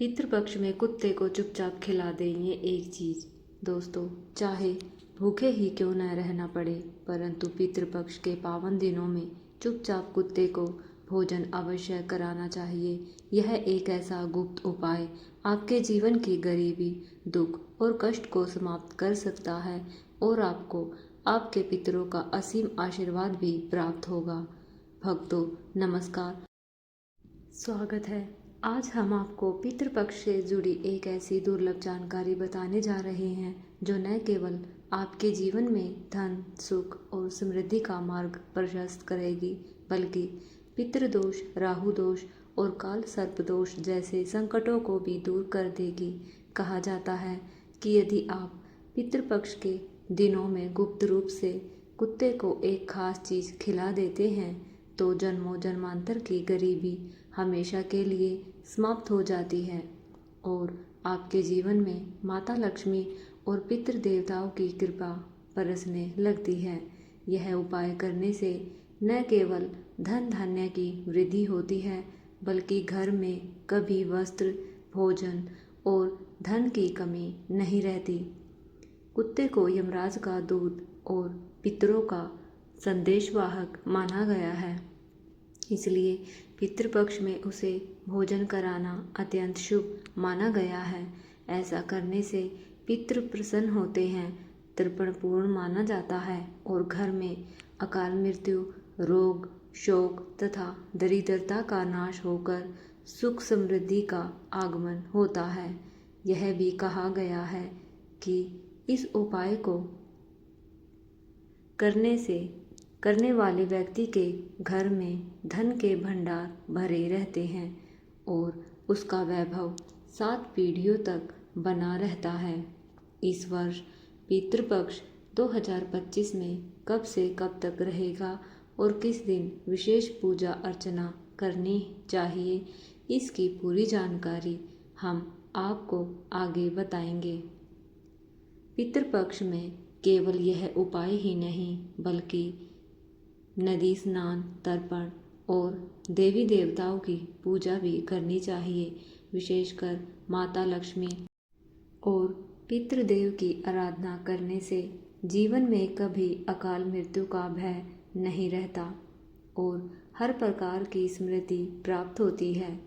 पितृपक्ष में कुत्ते को चुपचाप खिला दें, ये एक चीज़। दोस्तों, चाहे भूखे ही क्यों न रहना पड़े, परंतु पितृपक्ष के पावन दिनों में चुपचाप कुत्ते को भोजन अवश्य कराना चाहिए। यह एक ऐसा गुप्त उपाय आपके जीवन की गरीबी, दुख और कष्ट को समाप्त कर सकता है और आपको आपके पितरों का असीम आशीर्वाद भी प्राप्त होगा। भक्तों, नमस्कार, स्वागत है। आज हम आपको पितृपक्ष से जुड़ी एक ऐसी दुर्लभ जानकारी बताने जा रहे हैं जो न केवल आपके जीवन में धन, सुख और समृद्धि का मार्ग प्रशस्त करेगी, बल्कि पितृदोष, राहु दोष और काल सर्प दोष जैसे संकटों को भी दूर कर देगी। कहा जाता है कि यदि आप पितृपक्ष के दिनों में गुप्त रूप से कुत्ते को एक खास चीज़ खिला देते हैं तो जन्मों जन्मांतर की गरीबी हमेशा के लिए समाप्त हो जाती है और आपके जीवन में माता लक्ष्मी और पितृ देवताओं की कृपा बरसने लगती है। यह उपाय करने से न केवल धन धान्य की वृद्धि होती है, बल्कि घर में कभी वस्त्र, भोजन और धन की कमी नहीं रहती। कुत्ते को यमराज का दूत और पितरों का संदेशवाहक माना गया है, इसलिए पितृपक्ष में उसे भोजन कराना अत्यंत शुभ माना गया है। ऐसा करने से पितृ प्रसन्न होते हैं, तर्पण पूर्ण माना जाता है और घर में अकाल मृत्यु, रोग, शोक तथा दरिद्रता का नाश होकर सुख समृद्धि का आगमन होता है। यह भी कहा गया है कि इस उपाय को करने वाले व्यक्ति के घर में धन के भंडार भरे रहते हैं और उसका वैभव 7 पीढ़ियों तक बना रहता है। इस वर्ष पितृपक्ष 2025 में कब से कब तक रहेगा और किस दिन विशेष पूजा अर्चना करनी चाहिए, इसकी पूरी जानकारी हम आपको आगे बताएंगे। पितृपक्ष में केवल यह उपाय ही नहीं, बल्कि नदी स्नान, तर्पण और देवी देवताओं की पूजा भी करनी चाहिए। विशेषकर माता लक्ष्मी और पितृदेव की आराधना करने से जीवन में कभी अकाल मृत्यु का भय नहीं रहता और हर प्रकार की स्मृति प्राप्त होती है।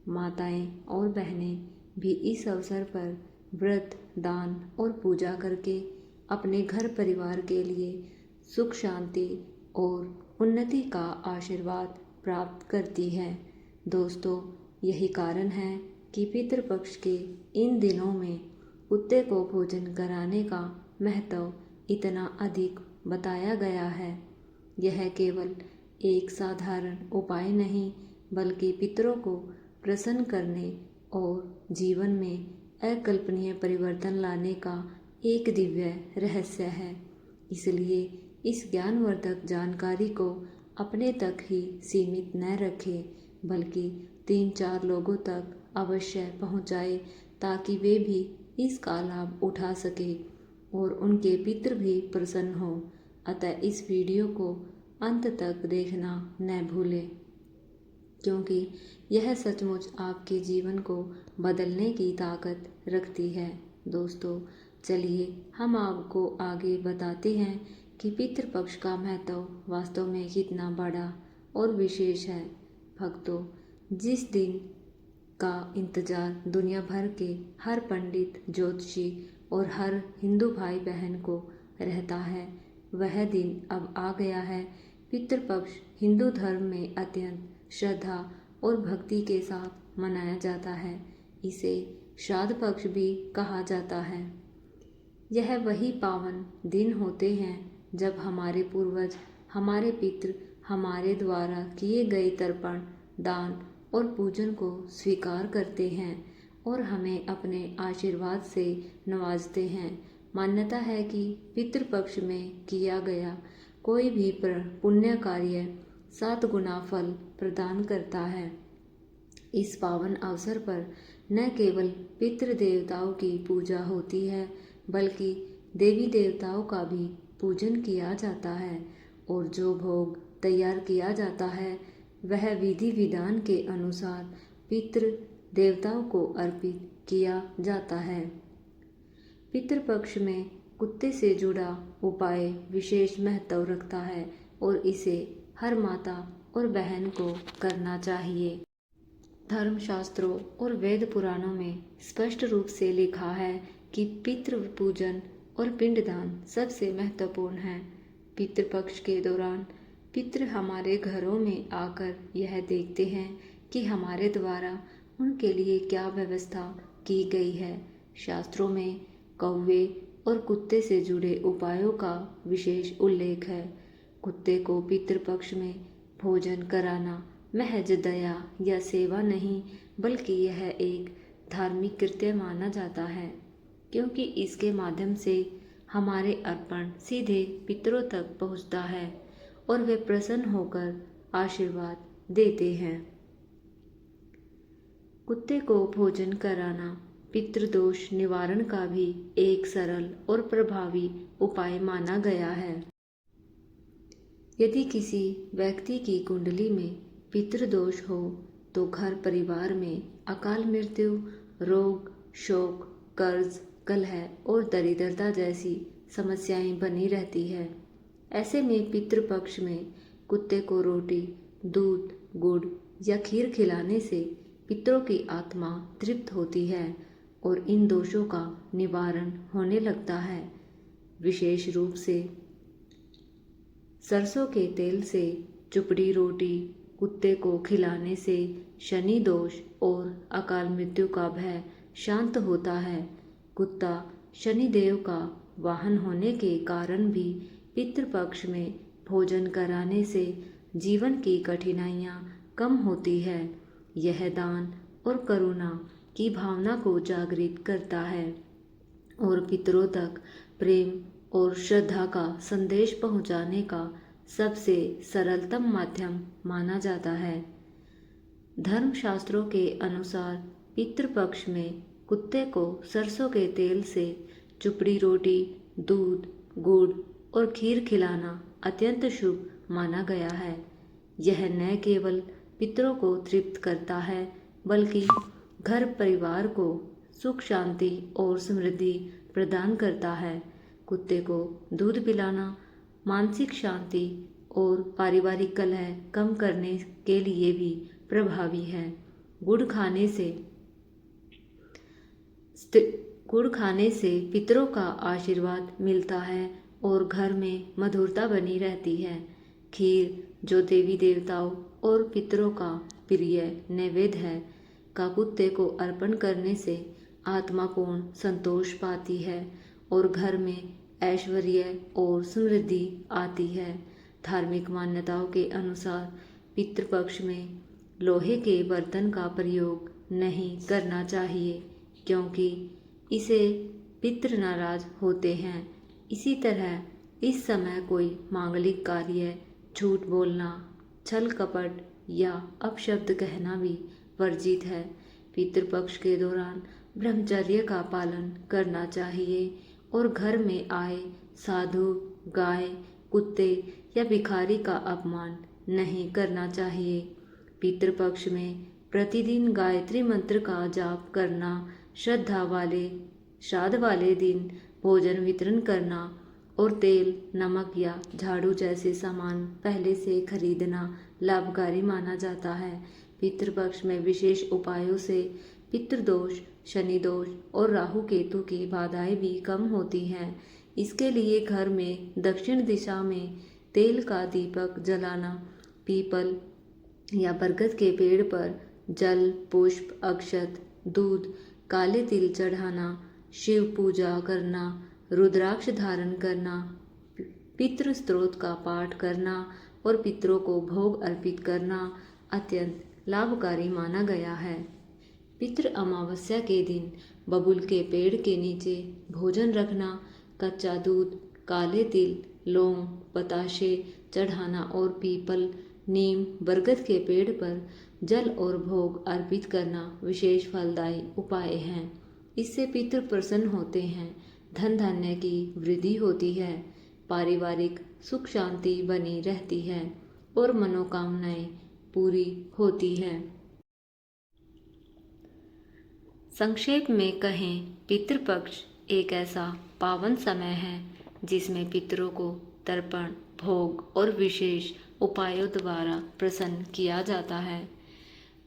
माताएं और बहनें भी इस अवसर पर व्रत, दान और पूजा करके अपने घर परिवार के लिए सुख, शांति और उन्नति का आशीर्वाद प्राप्त करती है। दोस्तों, यही कारण है कि पितृपक्ष के इन दिनों में कुत्ते को भोजन कराने का महत्व इतना अधिक बताया गया है। यह केवल एक साधारण उपाय नहीं, बल्कि पितरों को प्रसन्न करने और जीवन में अकल्पनीय परिवर्तन लाने का एक दिव्य रहस्य है। इसलिए इस ज्ञानवर्धक जानकारी को अपने तक ही सीमित न रखें, बल्कि 3-4 लोगों तक अवश्य पहुंचाएं, ताकि वे भी इसका लाभ उठा सकें और उनके पितृ भी प्रसन्न हों। अतः इस वीडियो को अंत तक देखना न भूलें, क्योंकि यह सचमुच आपके जीवन को बदलने की ताकत रखती है। दोस्तों, चलिए हम आपको आगे बताते हैं कि पितृपक्ष का महत्व वास्तव में कितना बड़ा और विशेष है। भक्तों, जिस दिन का इंतजार दुनिया भर के हर पंडित, ज्योतिषी और हर हिंदू भाई बहन को रहता है, वह दिन अब आ गया है। पितृपक्ष हिंदू धर्म में अत्यंत श्रद्धा और भक्ति के साथ मनाया जाता है। इसे श्राद्ध पक्ष भी कहा जाता है। यह वही पावन दिन होते हैं जब हमारे पूर्वज, हमारे पितृ हमारे द्वारा किए गए तर्पण, दान और पूजन को स्वीकार करते हैं और हमें अपने आशीर्वाद से नवाजते हैं। मान्यता है कि पितृपक्ष में किया गया कोई भी पुण्य कार्य 7 गुना फल प्रदान करता है। इस पावन अवसर पर न केवल पितृ देवताओं की पूजा होती है, बल्कि देवी देवताओं का भी पूजन किया जाता है और जो भोग तैयार किया जाता है वह विधि विधान के अनुसार पितृ देवताओं को अर्पित किया जाता है। पितृपक्ष में कुत्ते से जुड़ा उपाय विशेष महत्व रखता है और इसे हर माता और बहन को करना चाहिए। धर्मशास्त्रों और वेद पुराणों में स्पष्ट रूप से लिखा है कि पितृ पूजन और पिंडदान सबसे महत्वपूर्ण है। पितृपक्ष के दौरान पितृ हमारे घरों में आकर यह देखते हैं कि हमारे द्वारा उनके लिए क्या व्यवस्था की गई है। शास्त्रों में कौवे और कुत्ते से जुड़े उपायों का विशेष उल्लेख है। कुत्ते को पितृपक्ष में भोजन कराना महज दया या सेवा नहीं, बल्कि यह एक धार्मिक कृत्य माना जाता है, क्योंकि इसके माध्यम से हमारे अर्पण सीधे पितरों तक पहुंचता है और वे प्रसन्न होकर आशीर्वाद देते हैं। कुत्ते को भोजन कराना पितृदोष निवारण का भी एक सरल और प्रभावी उपाय माना गया है। यदि किसी व्यक्ति की कुंडली में पितृदोष हो तो घर परिवार में अकाल मृत्यु, रोग, शोक, कर्ज, कलह और दरिद्रता जैसी समस्याएं बनी रहती है। ऐसे में पितृपक्ष में कुत्ते को रोटी, दूध, गुड़ या खीर खिलाने से पितरों की आत्मा तृप्त होती है और इन दोषों का निवारण होने लगता है। विशेष रूप से सरसों के तेल से चुपड़ी रोटी कुत्ते को खिलाने से शनि दोष और अकाल मृत्यु का भय शांत होता है। कुत्ता शनिदेव का वाहन होने के कारण भी पितृपक्ष में भोजन कराने से जीवन की कठिनाइयाँ कम होती है। यह दान और करुणा की भावना को जागृत करता है और पितरों तक प्रेम और श्रद्धा का संदेश पहुंचाने का सबसे सरलतम माध्यम माना जाता है। धर्मशास्त्रों के अनुसार पितृपक्ष में कुत्ते को सरसों के तेल से चुपड़ी रोटी, दूध, गुड़ और खीर खिलाना अत्यंत शुभ माना गया है। यह न केवल पितरों को तृप्त करता है, बल्कि घर परिवार को सुख, शांति और समृद्धि प्रदान करता है। कुत्ते को दूध पिलाना मानसिक शांति और पारिवारिक कलह कम करने के लिए भी प्रभावी है। गुड़ खाने से पितरों का आशीर्वाद मिलता है और घर में मधुरता बनी रहती है। खीर, जो देवी देवताओं और पितरों का प्रिय नैवेद्य है, का कुत्ते को अर्पण करने से आत्मा पूर्ण संतोष पाती है और घर में ऐश्वर्य और समृद्धि आती है। धार्मिक मान्यताओं के अनुसार पितृपक्ष में लोहे के बर्तन का प्रयोग नहीं करना चाहिए, क्योंकि इसे पितृ नाराज होते हैं। इसी तरह इस समय कोई मांगलिक कार्य, झूठ बोलना, छल कपट या अपशब्द कहना भी वर्जित है। पितृपक्ष के दौरान ब्रह्मचर्य का पालन करना चाहिए और घर में आए साधु, गाय, कुत्ते या भिखारी का अपमान नहीं करना चाहिए। पितृपक्ष में प्रतिदिन गायत्री मंत्र का जाप करना, श्राद्ध वाले दिन भोजन वितरण करना और तेल, नमक या झाड़ू जैसे सामान पहले से खरीदना लाभकारी माना जाता है। पितृपक्ष में विशेष उपायों से पितृदोष, शनि दोष और राहु केतु की बाधाएं भी कम होती हैं। इसके लिए घर में दक्षिण दिशा में तेल का दीपक जलाना, पीपल या बरगद के पेड़ पर जल, पुष्प, अक्षत, दूध, काले तिल चढ़ाना, शिव पूजा करना, रुद्राक्ष धारण करना, पितृ स्तोत्र का पाठ करना और पितरों को भोग अर्पित करना अत्यंत लाभकारी माना गया है। पितृ अमावस्या के दिन बबूल के पेड़ के नीचे भोजन रखना, कच्चा दूध, काले तिल, लौंग, बताशे चढ़ाना और पीपल, नीम, बरगद के पेड़ पर जल और भोग अर्पित करना विशेष फलदायी उपाय हैं। इससे पितृ प्रसन्न होते हैं, धन धान्य की वृद्धि होती है, पारिवारिक सुख शांति बनी रहती है और मनोकामनाएं पूरी होती हैं। संक्षेप में कहें, पितृपक्ष एक ऐसा पावन समय है जिसमें पितरों को तर्पण, भोग और विशेष उपायों द्वारा प्रसन्न किया जाता है।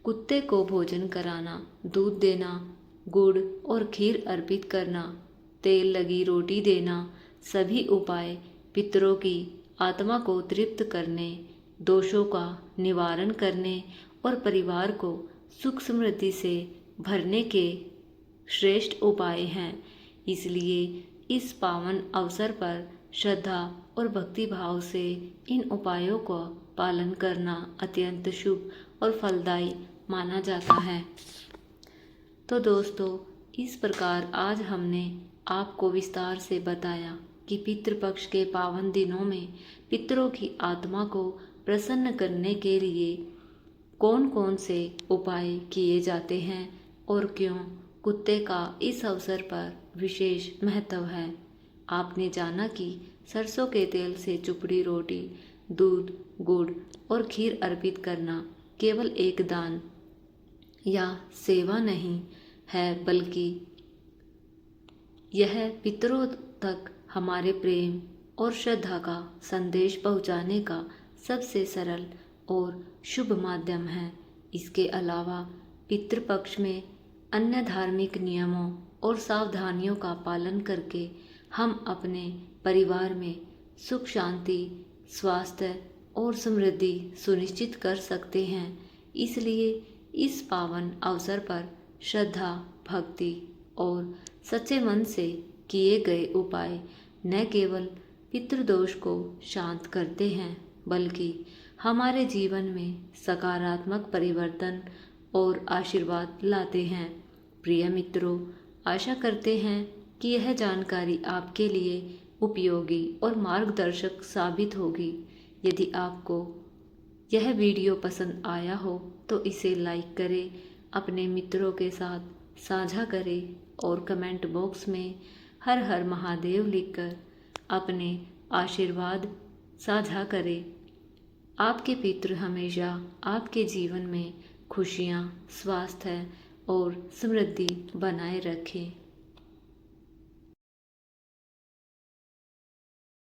कुत्ते को भोजन कराना, दूध देना, गुड़ और खीर अर्पित करना, तेल लगी रोटी देना, सभी उपाय पितरों की आत्मा को तृप्त करने, दोषों का निवारण करने और परिवार को सुख समृद्धि से भरने के श्रेष्ठ उपाय हैं। इसलिए इस पावन अवसर पर श्रद्धा और भक्ति भाव से इन उपायों का पालन करना अत्यंत शुभ और फलदायी माना जाता है। तो दोस्तों, इस प्रकार आज हमने आपको विस्तार से बताया कि पितृपक्ष के पावन दिनों में पितरों की आत्मा को प्रसन्न करने के लिए कौन कौन से उपाय किए जाते हैं और क्यों कुत्ते का इस अवसर पर विशेष महत्व है। आपने जाना कि सरसों के तेल से चुपड़ी रोटी, दूध, गुड़ और खीर अर्पित करना केवल एक दान या सेवा नहीं है, बल्कि यह पितरों तक हमारे प्रेम और श्रद्धा का संदेश पहुंचाने का सबसे सरल और शुभ माध्यम है। इसके अलावा पितृपक्ष में अन्य धार्मिक नियमों और सावधानियों का पालन करके हम अपने परिवार में सुख शांति, स्वास्थ्य और समृद्धि सुनिश्चित कर सकते हैं। इसलिए इस पावन अवसर पर श्रद्धा, भक्ति और सच्चे मन से किए गए उपाय न केवल पितृदोष को शांत करते हैं, बल्कि हमारे जीवन में सकारात्मक परिवर्तन और आशीर्वाद लाते हैं। प्रिय मित्रों, आशा करते हैं कि यह जानकारी आपके लिए उपयोगी और मार्गदर्शक साबित होगी। यदि आपको यह वीडियो पसंद आया हो तो इसे लाइक करें, अपने मित्रों के साथ साझा करें और कमेंट बॉक्स में हर हर महादेव लिखकर अपने आशीर्वाद साझा करें। आपके पितृ हमेशा आपके जीवन में खुशियाँ, स्वास्थ्य और समृद्धि बनाए रखें।